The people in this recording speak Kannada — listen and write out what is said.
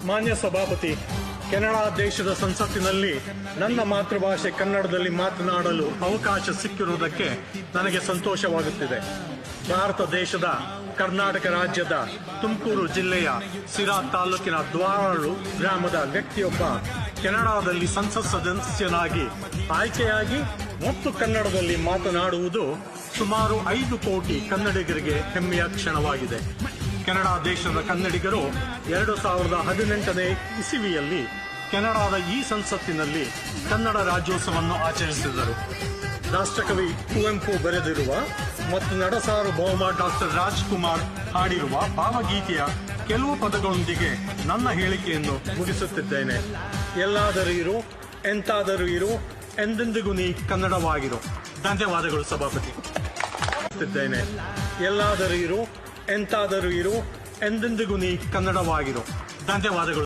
ಮಾನ್ಯ ಸಭಾಪತಿ, ಕೆನಡಾ ದೇಶದ ಸಂಸತ್ತಿನಲ್ಲಿ ನನ್ನ ಮಾತೃಭಾಷೆ ಕನ್ನಡದಲ್ಲಿ ಮಾತನಾಡಲು ಅವಕಾಶ ಸಿಕ್ಕಿರುವುದಕ್ಕೆ ನನಗೆ ಸಂತೋಷವಾಗುತ್ತಿದೆ. ಭಾರತ ದೇಶದ ಕರ್ನಾಟಕ ರಾಜ್ಯದ ತುಮಕೂರು ಜಿಲ್ಲೆಯ ಸಿರಾ ತಾಲೂಕಿನ ದ್ವಾರಳು ಗ್ರಾಮದ ವ್ಯಕ್ತಿಯೊಬ್ಬ ಕೆನಡಾದಲ್ಲಿ ಸಂಸತ್ ಸದಸ್ಯನಾಗಿ ಆಯ್ಕೆಯಾಗಿ ಮತ್ತು ಕನ್ನಡದಲ್ಲಿ ಮಾತನಾಡುವುದು ಸುಮಾರು 5 ಕೋಟಿ ಕನ್ನಡಿಗರಿಗೆ ಹೆಮ್ಮೆಯ ಕ್ಷಣವಾಗಿದೆ. ಕೆನಡಾ ದೇಶದ ಕನ್ನಡಿಗರು 2018ನೇ ಇಸವಿಯಲ್ಲಿ ಕೆನಡಾದ ಈ ಸಂಸತ್ತಿನಲ್ಲಿ ಕನ್ನಡ ರಾಜ್ಯೋತ್ಸವವನ್ನು ಆಚರಿಸಿದರು. ರಾಷ್ಟ್ರಕವಿ ಕುವೆಂಪು ಬರೆದಿರುವ ಮತ್ತು ನಡಸಾರ್ವಭೌಮ ಡಾಕ್ಟರ್ ರಾಜ್ಕುಮಾರ್ ಹಾಡಿರುವ ಭಾವಗೀತೆಯ ಕೆಲವು ಪದಗಳೊಂದಿಗೆ ನನ್ನ ಹೇಳಿಕೆಯನ್ನು ಮುಗಿಸುತ್ತಿದ್ದೇನೆ. ಎಲ್ಲಾದರೂ ಇರು, ಎಂತಾದರೂ ಇರು, ಎಂದೆಂದಿಗೂ ನೀ ಕನ್ನಡವಾಗಿರು. ಧನ್ಯವಾದಗಳು ಸಭಾಪತಿ. ಎಲ್ಲಾದರೂ ಇರು, ಎಂತಾದರೂ ಇರು, ಎಂದೆಂದಿಗೂ ನೀ ಕನ್ನಡವಾಗಿರು. ಧನ್ಯವಾದಗಳು.